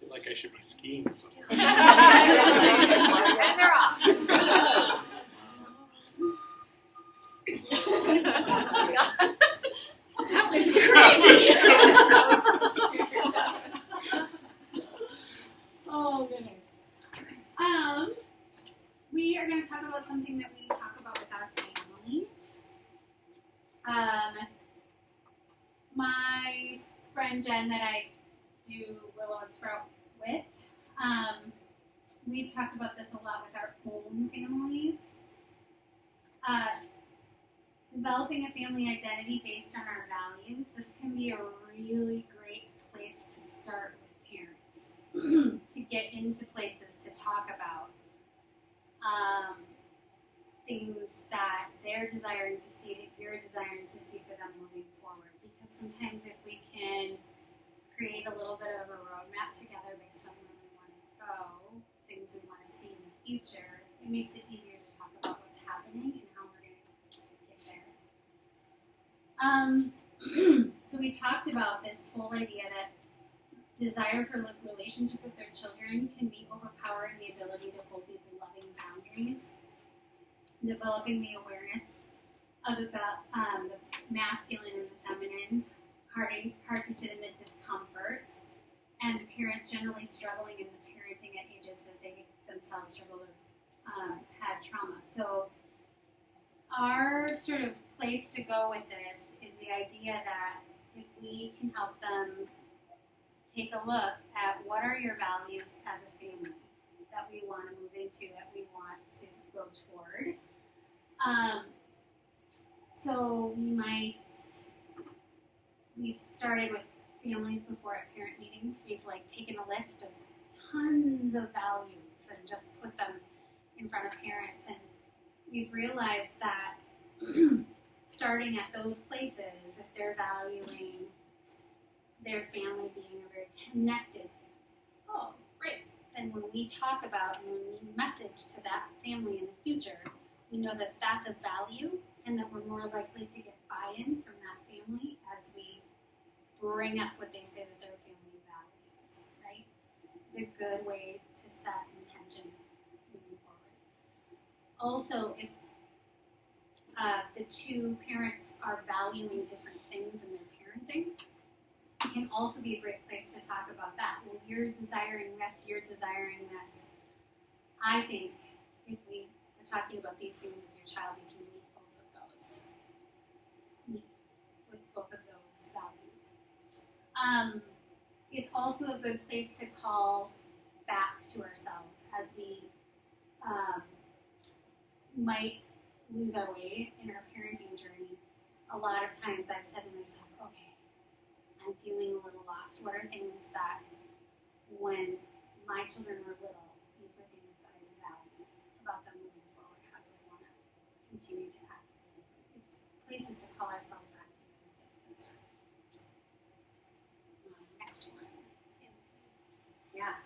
It's like I should be skiing somewhere. And they're off. That was crazy. Oh goodness. We are going to talk about something that we talk about with our families. My friend Jen that I do Willow and Sprout with, we've talked about this a lot with our own families. Developing a family identity based on our values. This can be a really great place to start with parents, to get into places to talk about things that they're desiring to see, that you're desiring to see for them moving forward. Because sometimes if we can create a little bit of a roadmap together based on where we want to go, things we want to see in the future, it makes it easier to talk about what's happening and how we're going to get there. So we talked about this whole idea that desire for relationship with their children can be overpowering the ability to hold these loving boundaries, developing the awareness of the masculine and the feminine, hard to sit in the discomfort, and parents generally struggling in the parenting at ages that they themselves struggle with, had trauma. So our sort of place to go with this is the idea that if we can help them take a look at what are your values as a family that we want to move into, that we want to go toward. So we've started with families before at parent meetings. We've taken a list of tons of values and just put them in front of parents, and we've realized that starting at those places, if they're valuing their family being a very connected family, oh, great. Then when we talk about and when we message to that family in the future, we know that that's a value and that we're more likely to get buy-in from that family as we bring up what they say that their family values, right? It's a good way to set intention moving forward. Also, if the two parents are valuing different things in their parenting, it can also be a great place to talk about that. Well, you're desiring this, you're desiring this. I think if we are talking about these things with your child, we can meet both of those. Meet with both of those values. It's also a good place to call back to ourselves as we might lose our way in our parenting journey. A lot of times I've said to myself, okay, I'm feeling a little lost. What are things that when my children were little, these were things that I value about them moving forward? How do I want to continue to act? It's places to call ourselves back to and place to start. Next one. Yeah.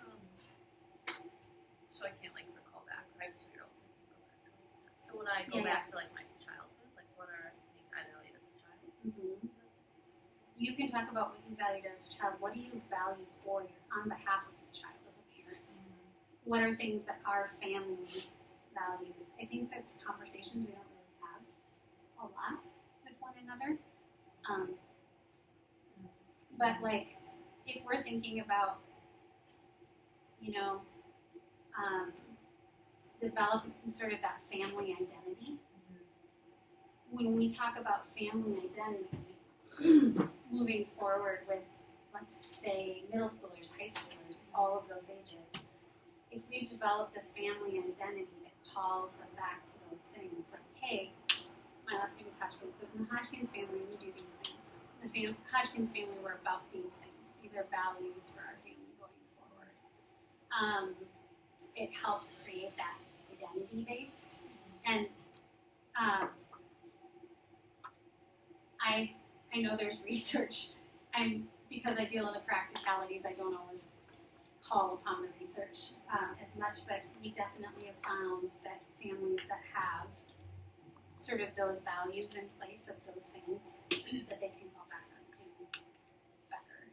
So I can't recall back. I have 2-year-olds. I can go back to that. So when I go back to my childhood, what are things I valued as a child? Mm-hmm. You can talk about what you valued as a child. What do you value on behalf of your child as a parent? Mm-hmm. What are things that our family values? I think that's conversations we don't really have a lot with one another. But if we're thinking about, developing sort of that family identity, when we talk about family identity, moving forward with, let's say, middle schoolers, high schoolers, all of those ages, if we've developed a family identity that calls them back to those things, hey, my last name is Hodgkins, so in the Hodgkins family, we do these things. The Hodgkins family, we're about these things. These are values for our family going forward. It helps create that identity-based. And I know there's research, and because I deal in the practicalities, I don't always call upon the research as much, but we definitely have found that families that have sort of those values in place of those things that they can go back on to better.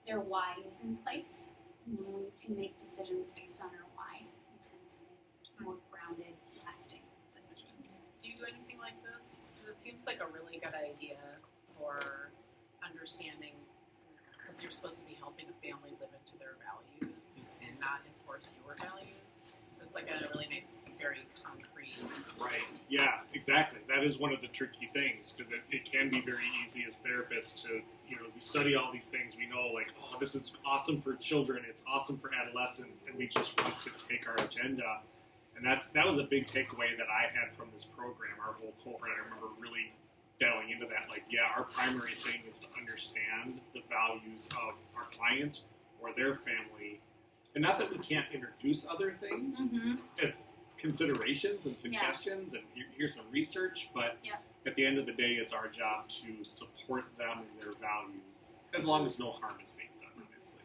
their why is in place. And when we can make decisions based on our why, we tend to make more grounded, lasting decisions. Do you do anything like this? Because it seems like a really good idea for understanding, because you're supposed to be helping a family live into their values and not enforce your values. So it's like a really nice, very concrete. Right. Yeah, exactly. That is one of the tricky things, because it can be very easy as therapists to, we study all these things. We know, like, oh, this is awesome for children. It's awesome for adolescents. And we just want to take our agenda. And that was a big takeaway that I had from this program, our whole cohort. I remember really delving into that. Like, yeah, our primary thing is to understand the values of our client or their family. And not that we can't introduce other things as considerations and suggestions, and here's some research, but at the end of the day, it's our job to support them in their values, as long as no harm is being done, obviously.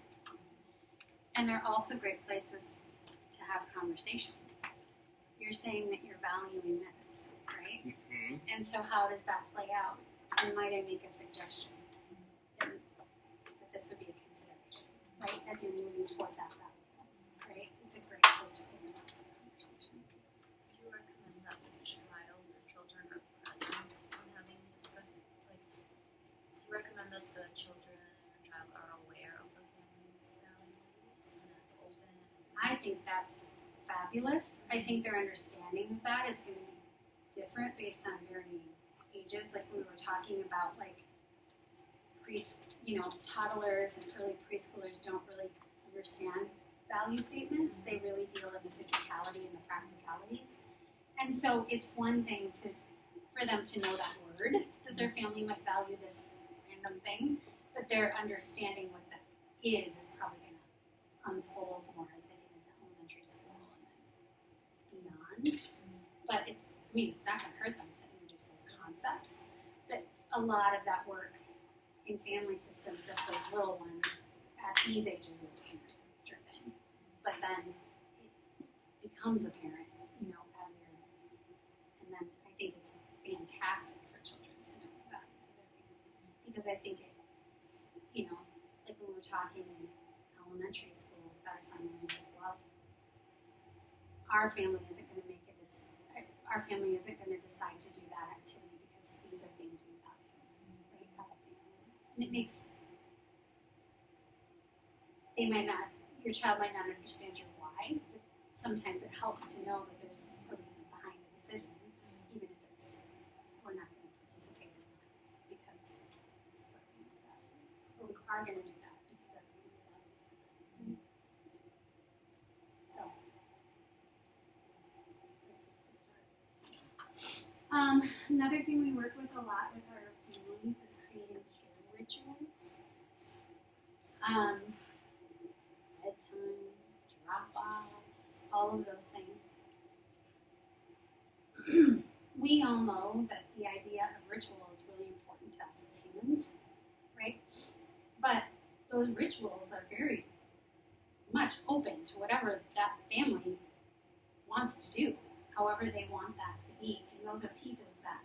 And they're also great places to have conversations. You're saying that you're valuing this, right? Mm-hmm. And so how does that play out? And might I make a suggestion that this would be a consideration, right? As you're moving toward that value, right? It's a great place to open up the conversation. Do you recommend that the child or children are present when having discussion? Like, do you recommend that the children or child are aware of the family's values and that it's open? I think that's fabulous. I think their understanding of that is going to be different based on varying ages. Like we were talking about, like toddlers and early preschoolers don't really understand value statements. They really deal in the physicality and the practicalities. And so it's one thing for them to know that word, that their family might value this random thing, but their understanding what that is probably going to unfold more as they get into elementary school and then beyond. But it's not going to hurt them to introduce those concepts. But a lot of that work in family systems of those little ones at these ages is parent-driven. But then it becomes apparent, as you're, and then I think it's fantastic for children to know the values of their families. Because I think it, like when we're talking in elementary school with our son, we're like, well, our family isn't going to decide to do that activity because these are things we value, right, as a family. And it makes, your child might not understand your why, but sometimes it helps to know that there's a reason behind the decision, even if we're not going to participate in that because this is our family value. Or we are going to do that because our family values that. So, another thing we work with a lot with our families is creating care rituals. Bedtimes, drop-offs, all of those things. We all know that the idea of ritual is really important to us as humans, right? But those rituals are very much open to whatever that family wants to do, however they want that to be. And those are pieces that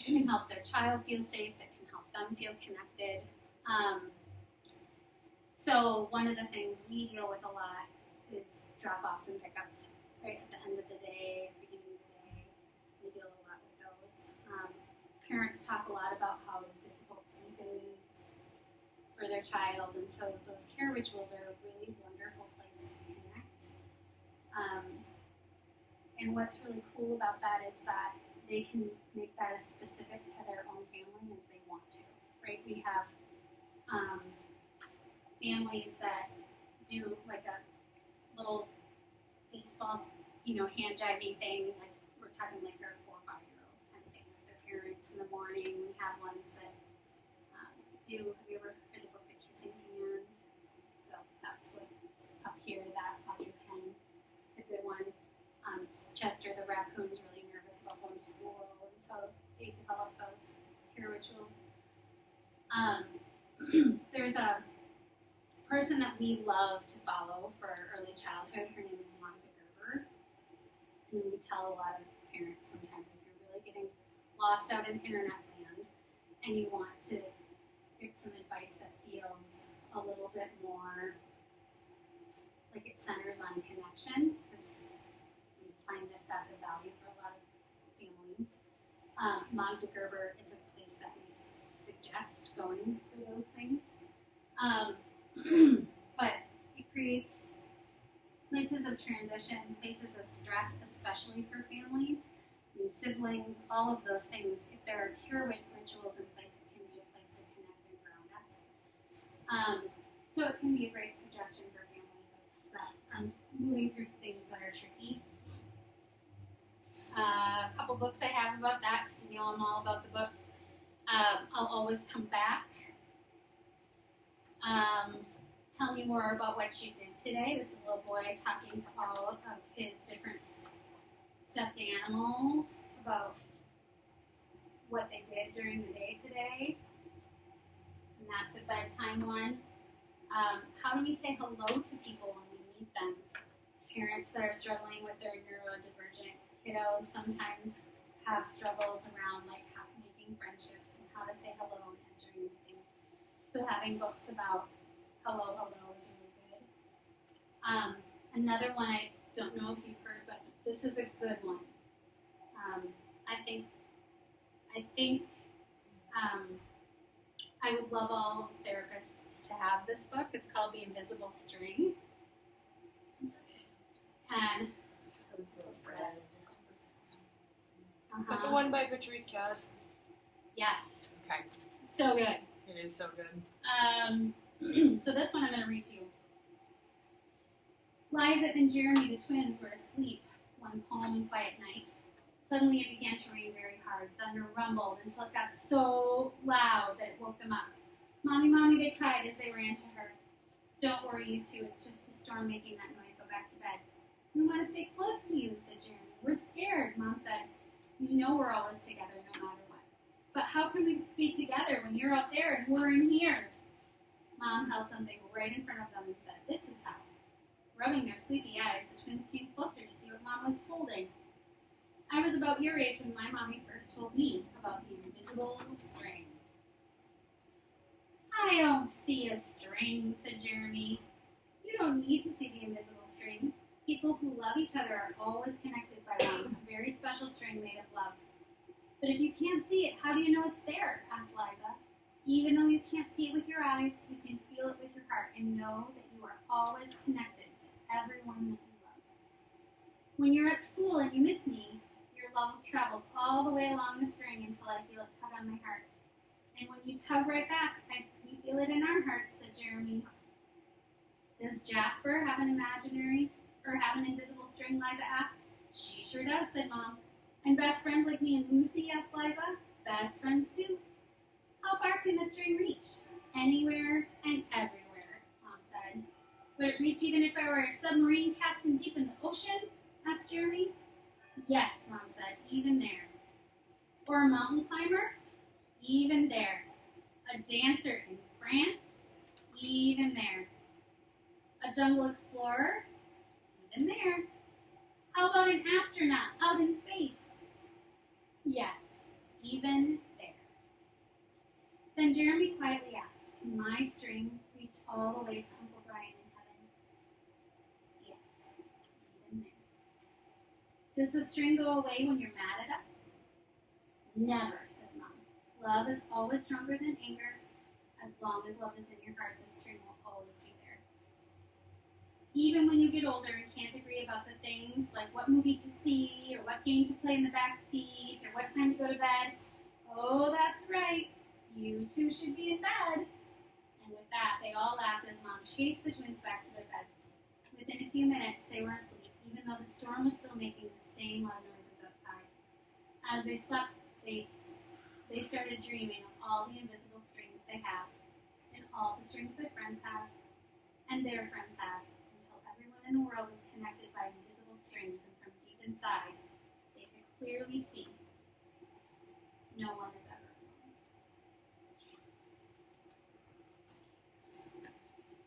can help their child feel safe, that can help them feel connected. So one of the things we deal with a lot is drop-offs and pickups, right, at the end of the day, beginning of the day. We deal a lot with those. Parents talk a lot about how difficult sleep is for their child, and so those care rituals are a really wonderful place to connect. And what's really cool about that is that they can make that as specific to their own family as they want to, right? We have families that do like a little fist bump, hand jiving thing, like we're talking like our 4 or 5 year olds kind of thing with their parents in the morning. We have ones that have you ever heard the book The Kissing Hand? So that's what's up here, that Audrey Penn. It's a good one. Chester the raccoon's really nervous about going to school, and so they develop those care rituals. There's a person that we love to follow for early childhood. Her name is Monica Gerber. And we tell a lot of parents sometimes if you're really getting lost out in internet land and you want to get some advice that feels a little bit connection, because we find that that's a value for a lot of families. Magda Gerber is a place that we suggest going for those things. But it creates places of transition, places of stress, especially for families, new siblings, all of those things. If there are care rituals in place, it can be a place to connect and ground us. So it can be a great suggestion for families that are moving through things that are tricky. A couple books I have about that, because you know I'm all about the books. I'll always come back. Tell me more about what you did today. This is a little boy talking to all of his different stuffed animals about what they did during the day today. And that's a bedtime one. How do we say hello to people when we meet them? Parents that are struggling with their neurodivergent kiddos sometimes have struggles around like making friendships and how to say hello and entering things. So having books about hello is really good. Another one I don't know if you've heard, but this is a good one. I think I would love all therapists to have this book. It's called The Invisible String. And Is that the one by Patrice Cast? Yes, Okay. so good. It is so good. So this one I'm going to read to you. Liza and Jeremy, the twins, were asleep one calm and quiet night. Suddenly it began to rain very hard. Thunder rumbled until it got so loud that it woke them up. Mommy, Mommy, they cried as they ran to her. Don't worry, you two. It's just the storm making that noise. Go back to bed. We want to stay close to you, said Jeremy. We're scared, Mom said. You know we're always together no matter what. But how can we be together when you're out there and we're in here? Mom held something right in front of them and said, this is how. Rubbing their sleepy eyes, the twins came closer to see what Mom was holding. I was about your age when my mommy first told me about the invisible string. I don't see a string, said Jeremy. You don't need to see the invisible string. People who love each other are always connected by one, a very special string made of love. But if you can't see it, how do you know it's there? Asked Liza. Even though you can't see it with your eyes, you can feel it with your heart and know that you are always connected to everyone that you love. When you're at school and you miss me, your love travels all the way along the string until I feel it tug on my heart. And when you tug right back, we feel it in our hearts, said Jeremy. Does Jasper have an invisible string, Liza asked. She sure does, said Mom. And best friends like me and Lucy, asked Liza. Best friends too. How far can the string reach? Anywhere and everywhere, Mom said. Would it reach even if I were a submarine captain deep in the ocean? Asked Jeremy. Yes, Mom said, even there. Or a mountain climber? Even there. A dancer in France? Even there. A jungle explorer? Even there. How about an astronaut out in space? Yes, even there. Then Jeremy quietly asked, can my string reach all the way to Uncle Brian in heaven? Yes, even there. Does the string go away when you're mad at us? Never, said Mom. Love is always stronger than anger. As long as love is in your heart, the string will always be there. Even when you get older and can't agree about the things like what movie to see or what game to play in the back seat or what time to go to bed. Oh, that's right. You two should be in bed. And with that, they all laughed as Mom chased the twins back to their beds. Within a few minutes, they were asleep, even though the storm was still making the same loud noises outside. As they slept, they started dreaming of all the invisible strings they have, and all the strings their friends have, and their friends have, until everyone in the world is connected by invisible strings, and from deep inside, they could clearly see no one is ever alone.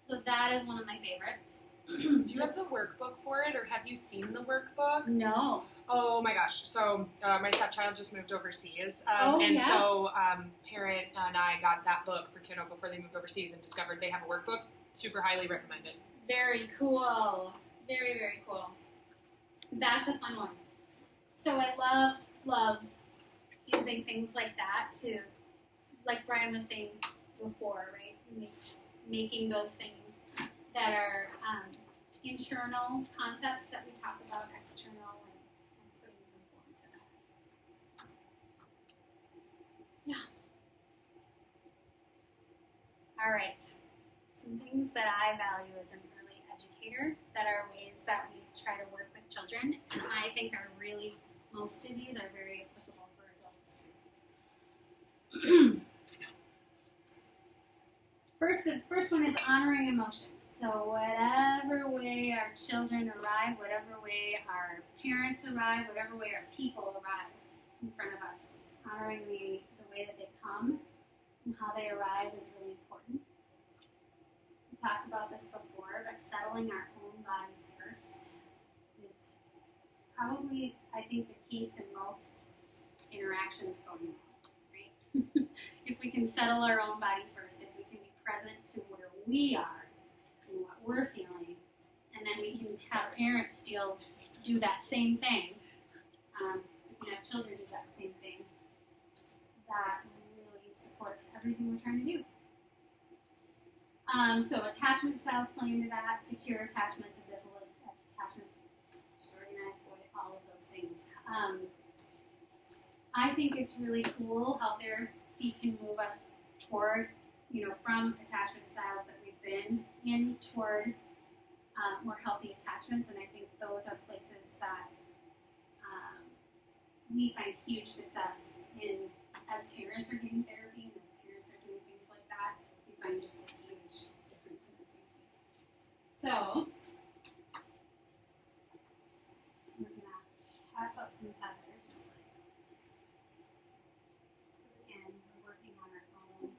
So that is one of my favorites. Do you have the workbook for it, or have you seen the workbook? No. Oh my gosh! So my stepchild just moved overseas, Yeah. so parent and I got that book for kiddo before they moved overseas and discovered they have a workbook. Super highly recommended. Very cool. Very, very cool. That's a fun one. So I love using things like that to, like Brian was saying before, right? Making those things that are internal concepts that we talk about external and putting some form to that. Yeah. All right. Some things that I value as an early educator that are ways that we try to work with children, and I think are really, most of these are very applicable for adults too. First one is honoring emotions. So whatever way our children arrive, whatever way our parents arrive, whatever way our people arrived in front of us, honoring the way that they come and how they arrive is really important. We talked about this before, but settling our own bodies first is probably, I think, the key to most interactions going on, right? If we can settle our own body first, if we can be present to where we are and what we're feeling, and then we can have parents do that same thing. We can have children do that same thing. That really supports everything we're trying to do. So attachment styles play into that, secure attachments, ambivalent attachments, disorganized, all of those things. I think it's really cool how therapy can move us toward, from attachment styles that we've been in toward more healthy attachments, and I think those are places that we find huge success in as parents are getting therapy and as parents are doing things like that. We find just a huge difference in the families. So we're gonna pass out some feathers. Again, we're working on our own.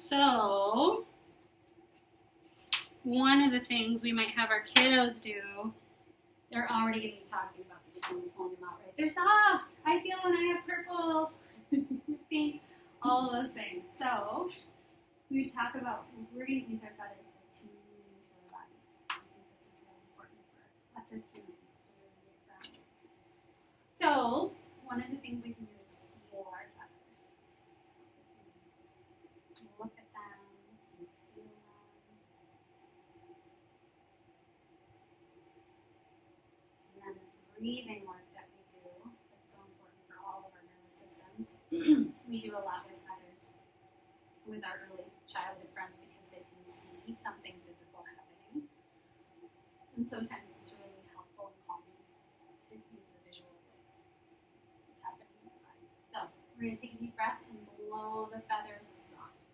So, one of the things we might have our kiddos do, they're already going to be talking about this when we pulling them out, right? They're soft. I feel when I have purple, pink, all those things. So, we talk about, we're going to use our feathers to tune into our bodies. I think this is really important for us as humans to really get grounded. So, one of the things we can do is feel our feathers. Look at them and feel them. And then the breathing work that we do is so important for all of our nervous systems. We do a lot with feathers with our early childhood friends because they can see something physical happening. And sometimes it's really helpful and calming to use the visual of what's happening in our bodies. So we're going to take a deep breath and blow the feathers soft.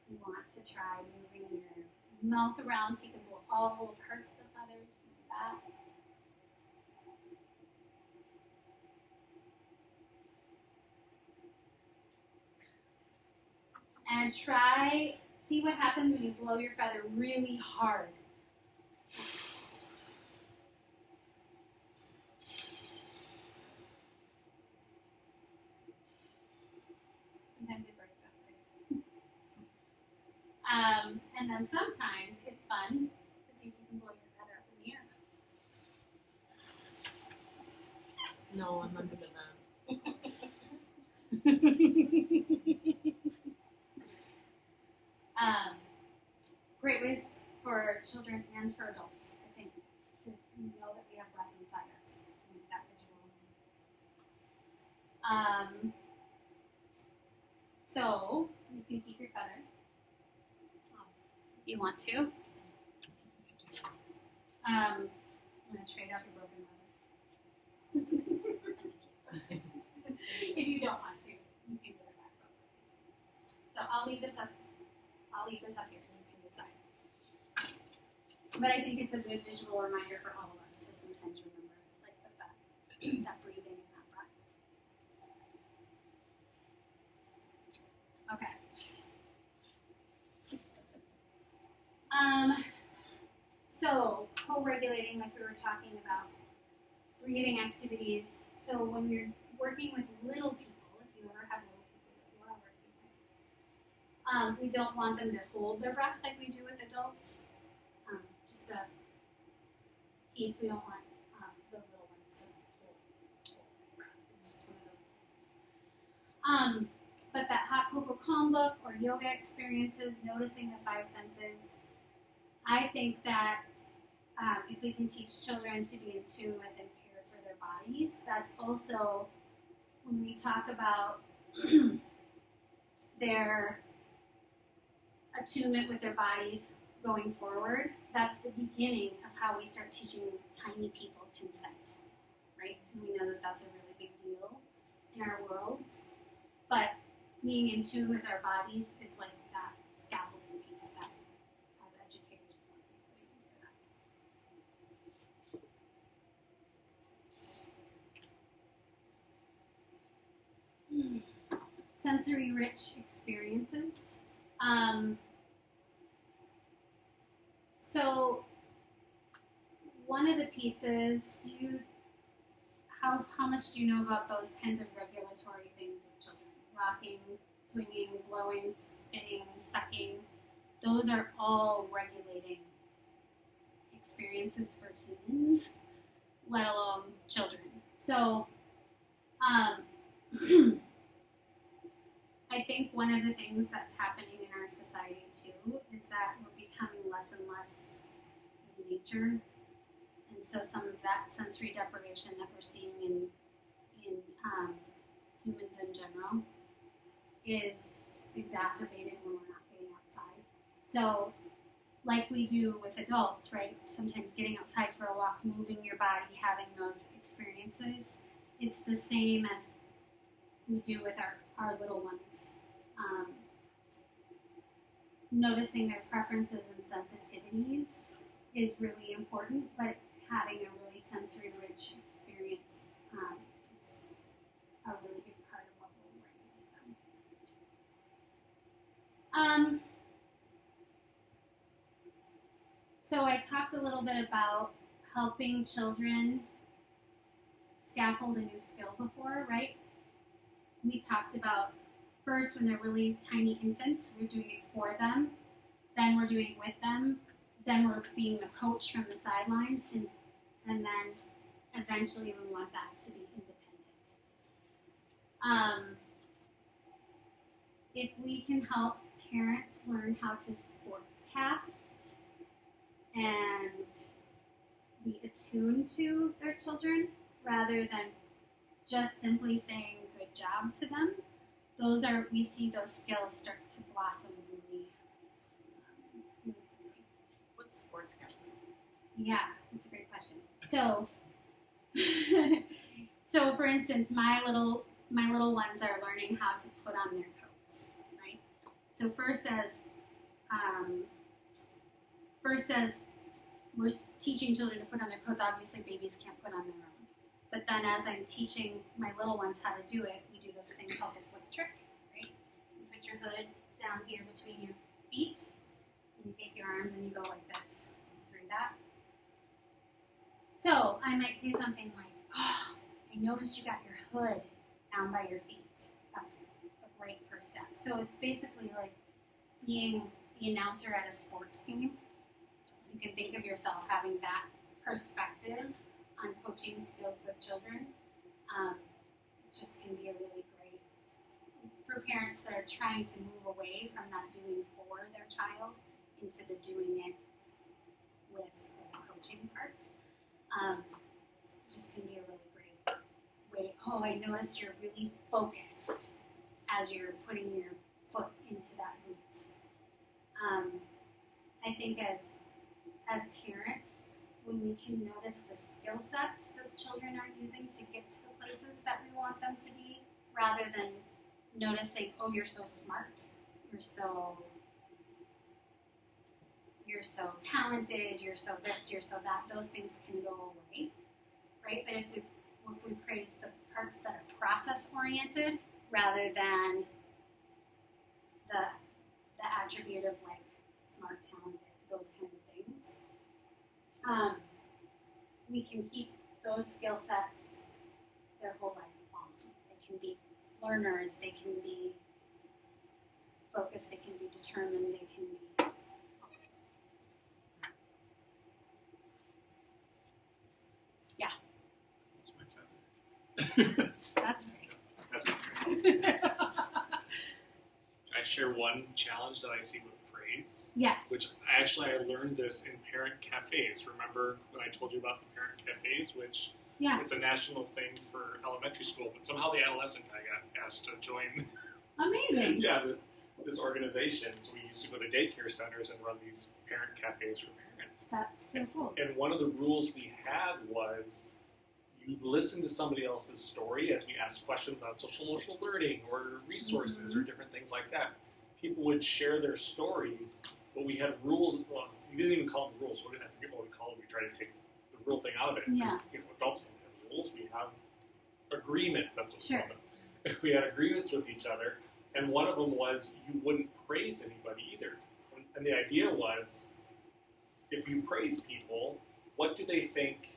You want to try moving your mouth around so you can blow all little parts of the feathers. Do that. And see what happens when you blow your feather really hard. Sometimes it breaks, that's great. And then sometimes it's fun to see if you can blow your feather up in the air. No, I'm under the Great ways for children and for adults, I think, to know that we have breath inside us, to make that visual. So, you can keep your feather if you want to. I'm going to trade out your broken feather. If you don't want to, you can give it back. So I'll leave this up here and you can decide. But I think it's a good visual reminder for all of us to sometimes remember, like with that breathing and that breath. Okay. So co-regulating, like we were talking about, breathing activities. So when you're working with little people, if you ever have little people that you are working with, we don't want them to hold their breath like we do with adults. Just a piece, we don't want those little ones to hold their breath. It's just one of those. But that hot cocoa calm book or yoga experiences, noticing the five senses, I think that if we can teach children to be in tune with and care for their bodies, that's also when we talk about their attunement with their bodies going forward, that's the beginning of how we start teaching tiny people consent, right? And we know that that's a really big deal in our worlds, but being in tune with our bodies is like that scaffolding piece that as educators we want to be putting into that. Sensory rich experiences. So one of the pieces, how much do you know about those kinds of regulatory things with children? Rocking, swinging, blowing, spinning, sucking. Those are all regulating experiences for humans, let alone children. So I think one of the things that's happening in our society too is that we're becoming less and less in nature, and so some of that sensory deprivation that we're seeing in humans in general is exacerbated when we're not getting outside. So, like we do with adults, right? Sometimes getting outside for a walk, moving your body, having those experiences, it's the same as we do with our little ones. Noticing their preferences and sensitivities is really important, but having a really sensory rich experience is a really big part of what will regulate them. So I talked a little bit about helping children scaffold a new skill before, right? We talked about first when they're really tiny infants, we're doing it for them, then we're doing it with them, then we're being the coach from the sidelines, and then eventually we want that to be independent. If we can help parents learn how to sportscast and be attuned to their children rather than just simply saying good job to them, we see those skills start to blossom really quickly. What's sportscasting? Yeah, that's a great question. So for instance, my little ones are learning how to put on their coats, right? So first as we're teaching children to put on their coats, obviously babies can't put on their own. But then as I'm teaching my little ones how to do it, we do this thing called the flip trick, right? You put your hood down here between your feet, and you take your arms and you go like this through that. So I might say something like, oh, I noticed you got your hood down by your feet. That's a great first step. So it's basically like being the announcer at a sports game. You can think of yourself having that perspective on coaching skills with children. It just can be a really great, for parents that are trying to move away from not doing for their child into the doing it with the coaching part. Just can be a really great way. Oh, I noticed you're really focused as you're putting your foot into that boot. I think as parents, when we can notice the skill sets that children are using to get to the places that we want them to be, rather than noticing, oh, you're so smart, you're you're so talented, you're so this, you're so that, those things can go away, right? But if we praise the parts that are process oriented rather than the attribute of like smart, talented, those kinds of things, we can keep those skill sets their whole life long. They can be learners, they can be focused, they can be determined, they can be that's right. That's great. I share one challenge that I see with praise, Yes. which I learned this in parent cafes. Remember when I told you about the parent cafes, which Yeah. it's a national thing for elementary school, but somehow the adolescent guy got asked to join Amazing. this organization. So we used to go to daycare centers and run these parent cafes for parents. That's so cool. And one of the rules we had was you listen to somebody else's story as we asked questions on social emotional learning or resources or different things like that. People would share their stories, but we had rules. Well, we didn't even call them rules. I forget what we called them. We tried to take the rule thing out of it. Yeah. Adults don't have rules. We have agreements. That's what we Sure. call them. We had agreements with each other, and one of them was you wouldn't praise anybody either. And the idea was, if you praise people, what do they think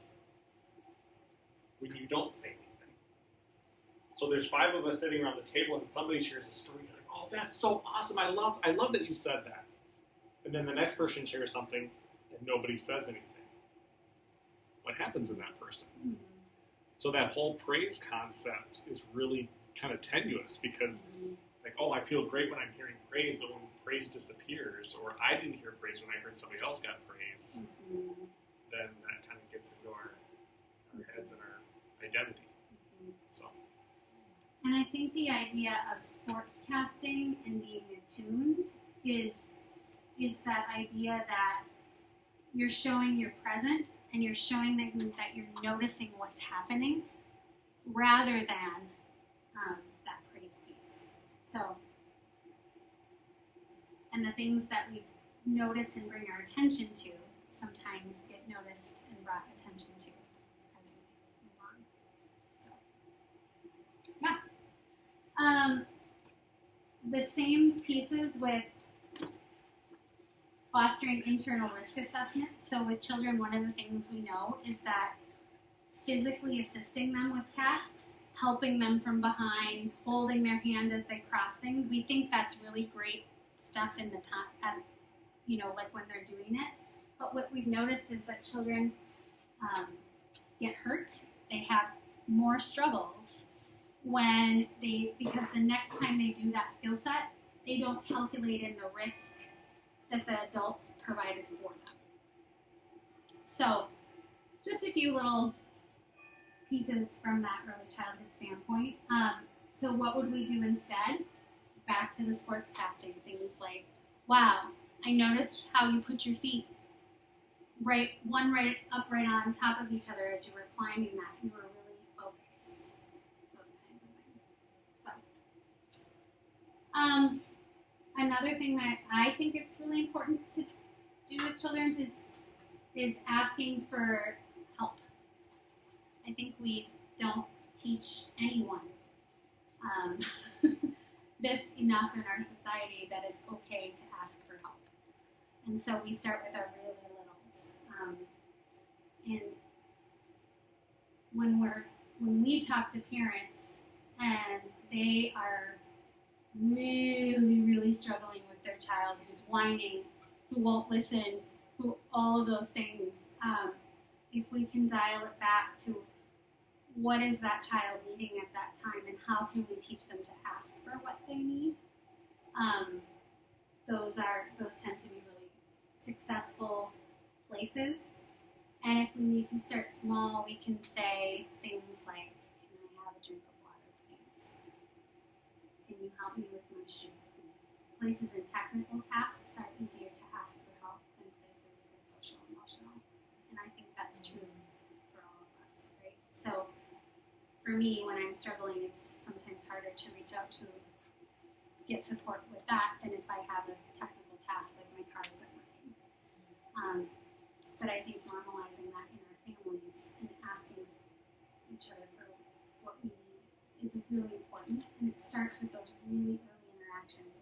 when you don't say anything? So there's 5 of us sitting around the table, and somebody shares a story. Like, oh, that's so awesome! I love that you said that. And then the next person shares something, and nobody says anything. What happens in that person? Mhm. So that whole praise concept is really kind of tenuous because, like, oh, I feel great when I'm hearing praise, but when praise disappears, or I didn't hear praise when I heard somebody else got praise, Mhm. then that kind of gets into our heads and our identity. Mhm. So, And I think the idea of sportscasting and being attuned is that idea that you're showing you're present and you're showing that you're noticing what's happening rather than that praise piece. So, and the things that we notice and bring our attention to sometimes get noticed and brought attention to as we move on. So, yeah. The same pieces with fostering internal risk assessment. So with children, one of the things we know is that physically assisting them with tasks, helping them from behind, holding their hand as they cross things, we think that's really great stuff in the time, like when they're doing it. But what we've noticed is that children get hurt. They have more struggles because the next time they do that skill set, they don't calculate in the risk that the adults provided for them. So, just a few little pieces from that early childhood standpoint. So what would we do instead? Back to the sports casting, things like, wow, I noticed how you put your feet right on top of each other as you were climbing that. You were really focused. Those kinds of things. So, another thing that I think it's really important to do with children is asking for help. I think we don't teach anyone this enough in our society that it's okay to ask for help. And so we start with our really littles. And when we talk to parents and they are really, really struggling with their child who's whining, who won't listen, who all of those things, if we can dial it back to what is that child needing at that time and how can we teach them to ask for what they need, those tend to be really successful places. And if we need to start small, we can say things like, can I have a drink of water, please? Can you help me with my shoe, please? Places in technical tasks are easier to ask for help than places with social and emotional. And I think that's true for all of us, right? So for me, when I'm struggling, it's sometimes harder to reach out to get support with that than if I have a technical task like my car isn't working. But I think normalizing that in our families and asking each other for what we need is really important. And it starts with those really early interactions.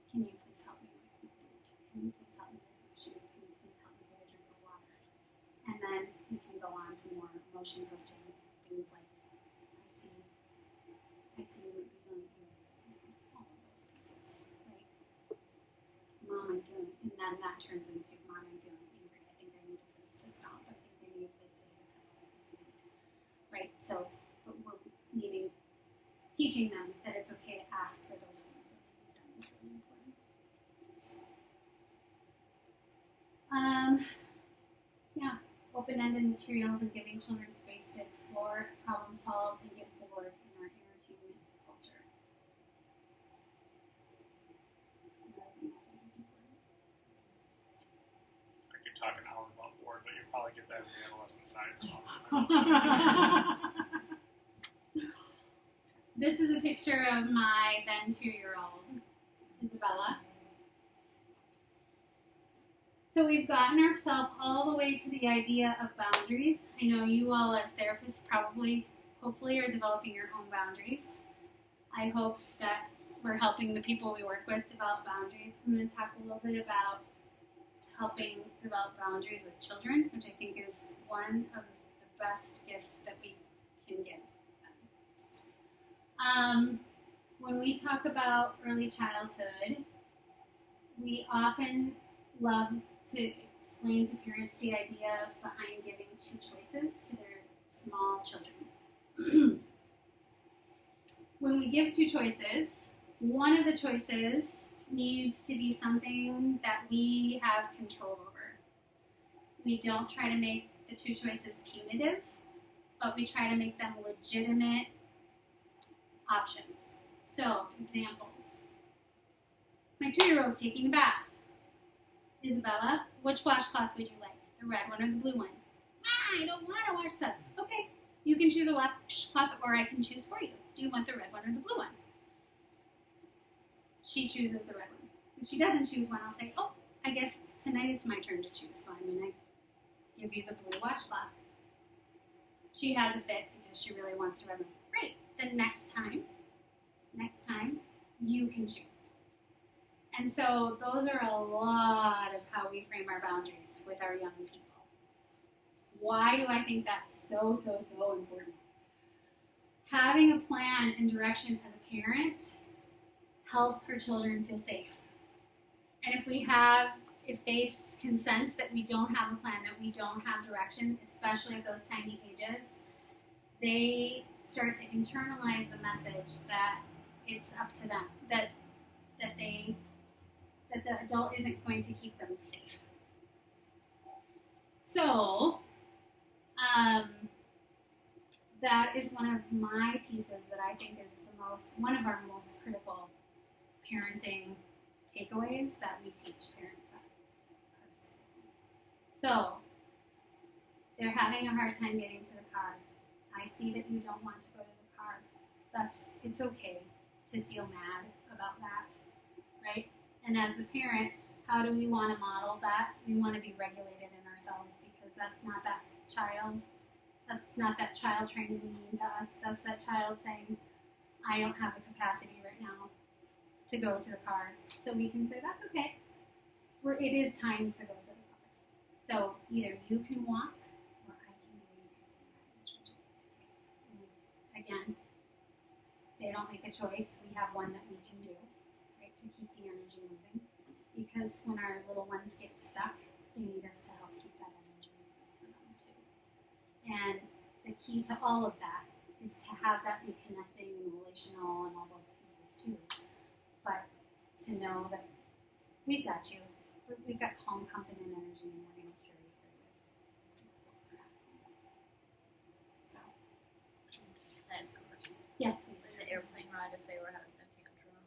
Can you please help me with my feet? Can you please help me with my shoe? Can you please help me get a drink of water? And then we can go on to more emotion coaching, things like, I see you would be willing to do all of those pieces, right? Mom, I'm feeling, and then that turns into, Mom, I'm feeling angry. I think I need a place to stop. I think I need a place to hit a pillow. Right? So, but we're teaching them that it's okay to ask for those things when they need them is really important. Yeah, open-ended materials and giving children space to explore, problem solve, and get bored in our entertainment culture. I could talk an hour about board, but you'll probably get that in the adolescent science. This is a picture of my then 2-year-old, Isabella. So we've gotten ourselves all the way to the idea of boundaries. I know you all as therapists hopefully are developing your own boundaries. I hope that we're helping the people we work with develop boundaries. I'm going to talk a little bit about helping develop boundaries with children, which I think is one of the best gifts that we can give them. When we talk about early childhood, we often love to explain to parents the idea behind giving 2 choices to their small children. When we give 2 choices, one of the choices needs to be something that we have control over. We don't try to make the 2 choices punitive, but we try to make them legitimate options. So, examples. My 2-year-old's taking a bath. Isabella, which washcloth would you like? The red one or the blue one? I don't want a washcloth. Okay, you can choose a washcloth or I can choose for you. Do you want the red one or the blue one? She chooses the red one. If she doesn't choose one, I'll say, oh, I guess tonight it's my turn to choose, so I'm going to give you the blue washcloth. She has a fit because she really wants the red one. Great. Then next time, you can choose. And so those are a lot of how we frame our boundaries with our young people. Why do I think that's so important? Having a plan and direction as a parent helps our children feel safe. And if they can sense that we don't have a plan, that we don't have direction, especially at those tiny ages, they start to internalize the message that it's up to them, that the adult isn't going to keep them safe. So, that is one of my pieces that I think is one of our most critical parenting takeaways that we teach parents at our school. So, they're having a hard time getting to the car. I see that you don't want to go to the car. It's okay to feel mad about that, right? And as the parent, how do we want to model that? We want to be regulated in ourselves because that's not that child. That's not that child trying to be mean to us. That's that child saying, I don't have the capacity right now to go to the car. So we can say, that's okay. It is time to go to the car. So either you can walk or I can wait. Again, they don't make a choice. We have one that we can do, right, to keep the energy moving. Because when our little ones get stuck, they need us to help keep that energy moving for them too. And the key to all of that is to have that be connecting and relational and all those pieces too. But to know that we've got you. We've got calm, confident energy and we're going to carry her with what we're asking. So, Can I ask a question? yes, please. In the airplane ride, if they were having a tantrum,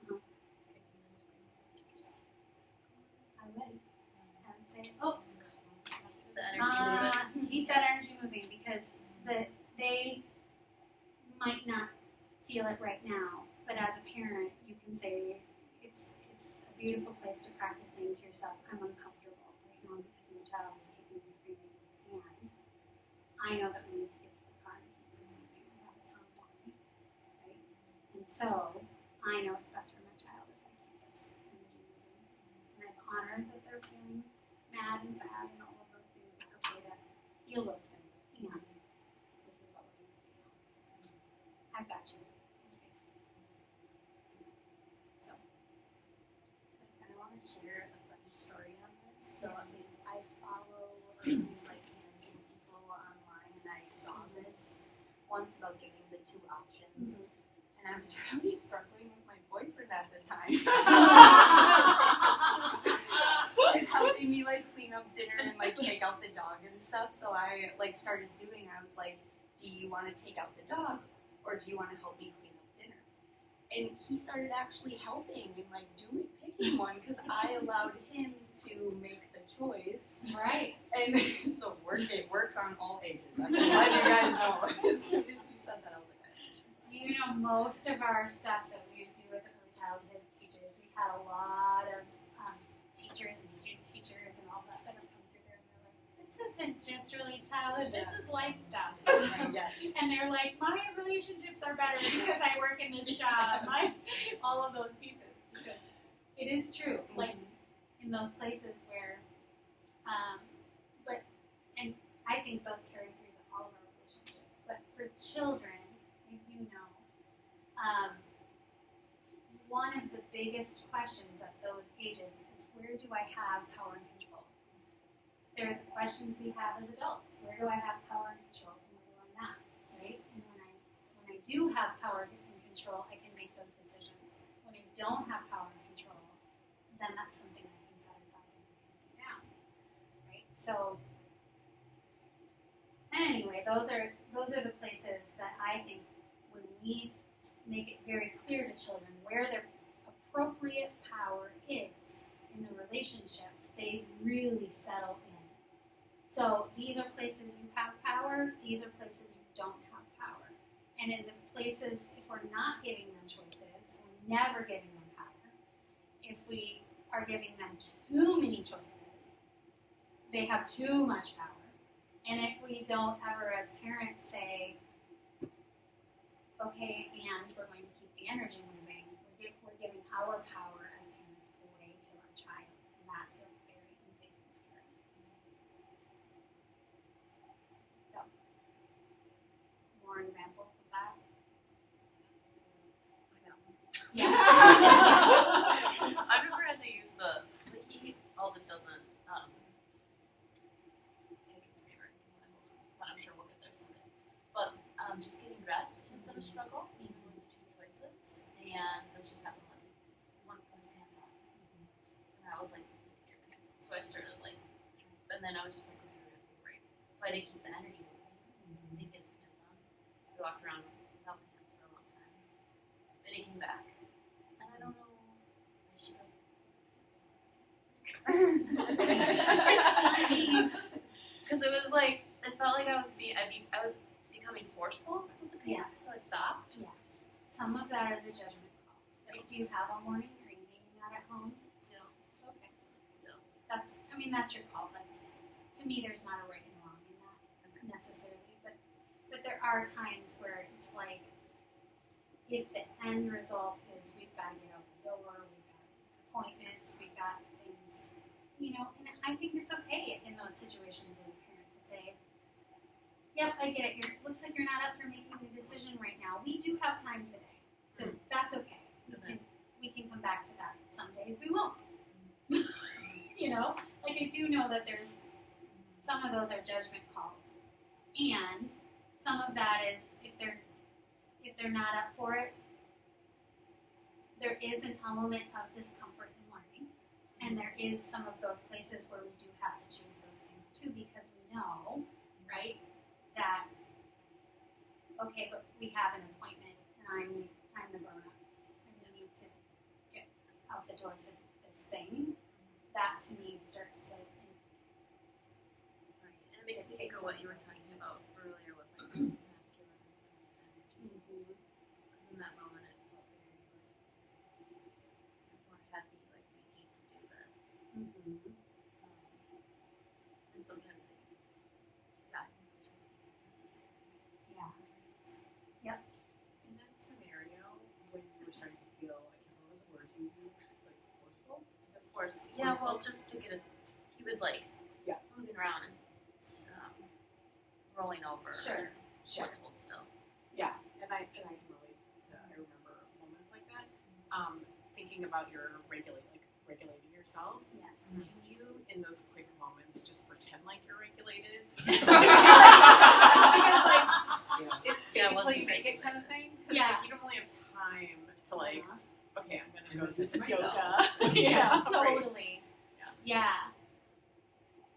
like kicking and screaming, I'm ready. And say, oh, keep the energy moving. keep that energy moving because they might not feel it right now, but as a parent, you can say it's a beautiful place to practice saying to yourself, I'm uncomfortable right now. I know that we need to get to the car and keep this moving. I have a strong family, right? And so I know it's best for my child if I keep this energy moving. And I've honored that they're feeling mad and sad and all of those things. It's okay to feel those things. And this is what we're going to do now. I've got you. You're safe. So So I kind of want to share a funny story on this. So yes, please. I follow like parenting people online, and I saw this once about giving the two options, and I was really struggling with my boyfriend at the time. And helping me like clean up dinner and like take out the dog and stuff. So I like started doing. I was like, "Do you want to take out the dog, or do you want to help me clean up dinner?" And he started actually helping and like picking one because I allowed him to make the choice. Right. And so it works on all ages. I'm just letting you guys know. As soon as you said that, I was like, Do you know most of our stuff that we do with the early childhood teachers? We had a lot of teachers and student teachers and all that have come through there, and they're like, "This isn't just early childhood. This is life stuff." yes. And they're like, "My relationships are better because I work in this job." All of those pieces, because it is true. Like in those places where, and I think those carry through to all of our relationships. But for children, I do know one of the biggest questions at those ages is, where do I have power and control? They're the questions we have as adults. Where do I have power and control, and where do I not? Right? And when I do have power and control, I can make those decisions. When I don't have power and control, then that's something I can set aside and do down. Right? So anyway, those are the places that I think when we make it very clear to children where their appropriate power is in the relationships, they really settle in. So these are places you have power, these are places you don't have power. And in the places, if we're not giving them choices, we're never giving them power. If we are giving them too many choices, they have too much power. And if we don't ever, as parents, say, okay, and we're going to keep the energy moving, we're giving our power as parents away to our child. And that feels very unsafe and scary. So, more examples of that? Yeah. I've never had to use the Alden doesn't take his favorite when I'm sure we'll get there someday. But just getting dressed has been a struggle, even with the two choices. And this just happened last week. He wanted to put his pants on. And I was like, you need to get your pants on. So I started and then I was just like, okay, we're gonna take a break. So I didn't keep the energy moving. Didn't get his pants on. We walked around without pants for a long time. Then he came back. And I don't know, I should have because it was like, it felt like I was becoming forceful with the pants, so I stopped. Yes. Some of that is a judgment call. Right? Do you have a morning or evening that at home? No. Okay. No. That's your call. To me, there's not a right and wrong in that necessarily, but there are times where it's like, if the end result is we've got to get out the door, we've got appointments, we've got things, and I think it's okay in those situations as a parent to say, yep, I get it. Looks like you're not up for making a decision right now. We do have time today, so that's okay. We can come back to that. Some days we won't. I do know that there's some of those are judgment calls, and some of that is if they're not up for it, there is an element of discomfort in learning, and there is some of those places where we do have to choose those things too, because we know, right, that okay, but we have an appointment, and I'm the grown-up, and we need to get out the door to this thing. That to me starts to. Right. And it makes me think of what you were talking about earlier with masculine and feminine energy. Because in that moment it felt very more heavy, like we need to do this. And sometimes I think that's really First, Yeah, well, just to get us, he was like Yeah. moving around and rolling over. Sure. And hold still. and I can relate to. I remember moments like that. Thinking about your regulating yourself. Yes. Can you, in those quick moments, just pretend like you're regulated? Because Yeah, it until you wasn't make it regulated. kind of thing. 'Cause, Yeah. like, you don't really have time to like. Okay, I'm gonna And go do this some is yoga. myself. yeah, right. Totally. Yeah.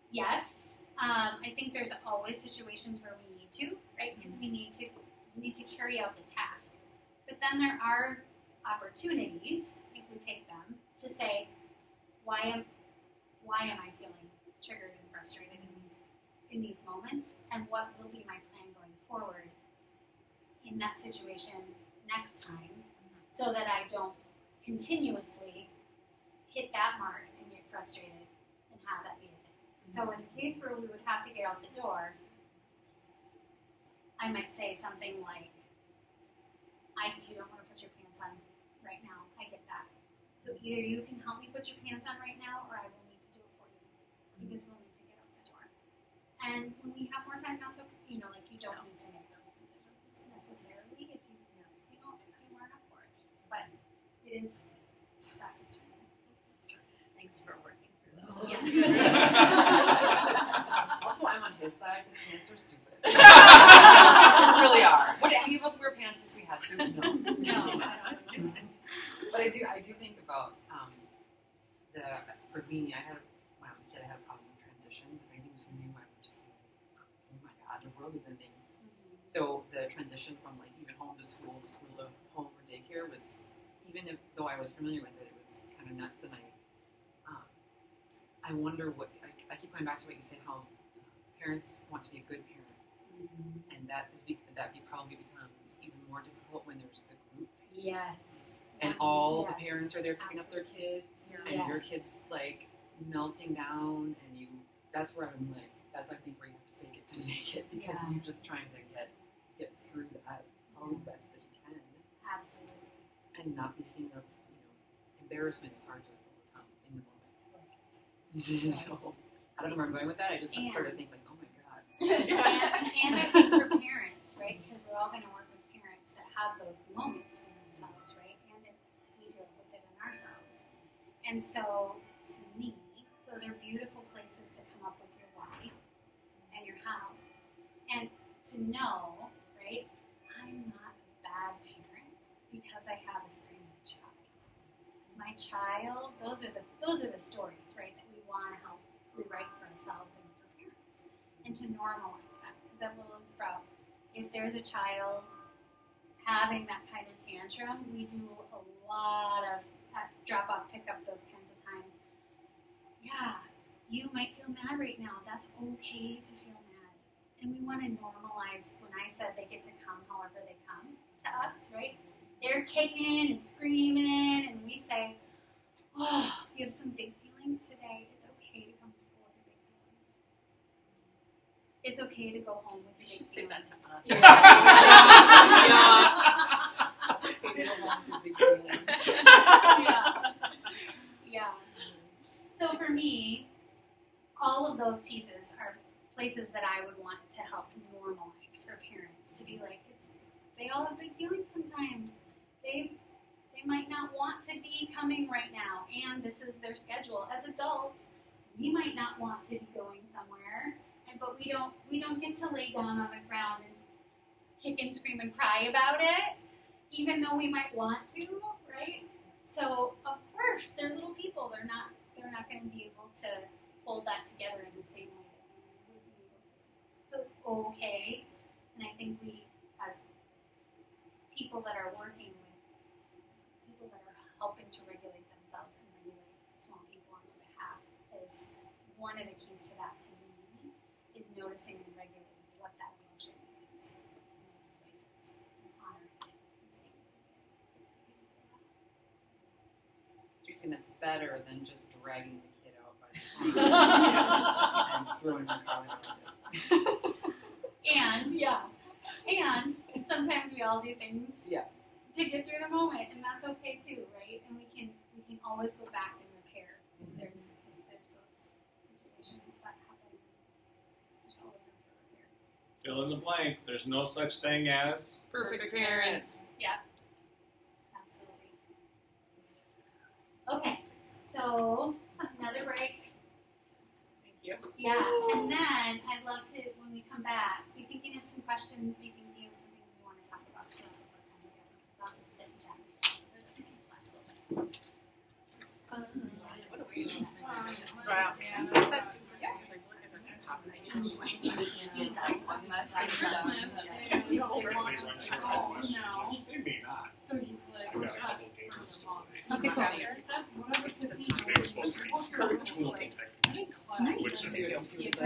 Yes. I think there's always situations where we need to, right? Because we need to carry out the task. But then there are opportunities, if we take them, to say, why am I feeling triggered and frustrated in these moments, and what will be my plan going forward in that situation next time, so that I don't continuously hit that mark and get frustrated and have that be a thing. So in the case where we would have to get out the door, I might say something like, I see you don't want to put your pants on right now. I get that. So either you can help me put your pants on right now, or I will need to do it for you, because we'll need to get out the door. And when we have more time, that's okay. You don't need to make those decisions necessarily if you are up for it. But it is practice for me. It's true. Thanks for working through that. Yeah. Also, I'm on his side because pants are stupid. They really are. Would any of us wear pants if we had to? No. No. But I do think about for me, when I was a kid, I had a problem with transitions. If anything was new, I would just be like, oh my god, the world is ending. So the transition from like even home to school to home or daycare was, though I was familiar with it, it was kind of nuts. And I wonder what I keep going back to what you say, how parents want to be a good parent, and that probably becomes even more difficult when there's the group Yes. and all the Yes. parents are there picking up their kids, and Yes. your kids like melting down, and that's where I'm like, that's I think where you have to fake it to make it, because Yeah. you're just trying to get through that probably the best that you can, Absolutely. and not be seen as embarrassment is hard to overcome in the moment. So I don't know where I'm going with that. I just sort of think like, oh my god. And I think for parents, right? Because we're all going to work with parents that have those moments in themselves, right? And if we deal with it in ourselves. And so, to me, those are beautiful places to come up with your why and your how. And to know, right? I'm not a bad parent because I have a screaming child. My child, those are the stories, right? That we want to help rewrite for ourselves and for parents, and to normalize that. Because at Willow and Sprout, if there's a child having that kind of tantrum, we do a lot of drop off, pick up, those kinds of times. Yeah, you might feel mad right now. That's okay to feel mad, and we want to normalize. When I said they get to come however they come to us, right? They're kicking and screaming, and we say, "Oh, you have some big feelings today. It's okay to come to school with your big feelings. It's okay to go home with You your should big say that feelings." to us. Yeah. So for me, all of those pieces are places that I would want to help normalize for parents to be like, they all have big feelings sometimes. They might not want to be coming right now, and this is their schedule. As adults, we might not want to be going somewhere, but we don't get to lay down on the ground and kick and scream and cry about it, even though we might want to, right? So of course they're little people. They're not going to be able to hold that together in the same way that we would be able to. So it's okay, and I think we, as people that are working with people that are helping to regulate themselves and regulate small people on their behalf, is one of the keys to that to me is noticing and regulating what that emotion is in those places and honoring it and saying it's okay. So you're saying that's better than just dragging the kid out by the arm and throwing the collar around it. And sometimes we all do things Yeah. to get through the moment, and that's okay too, right? And we can always go back and repair if there's fill in the blank. There's no such thing as. Perfect parents. Absolutely. Okay, so another break. Thank you. Yeah, and then I'd love to, when we come back, be thinking of some questions, be thinking of some things we want to talk about throughout the time together. So I'll just sit and chat. What do we do? Wow. That's They may not. So he's like, I've got a couple games to play. okay, cool. whatever to see. They were supposed to be cool techniques, which is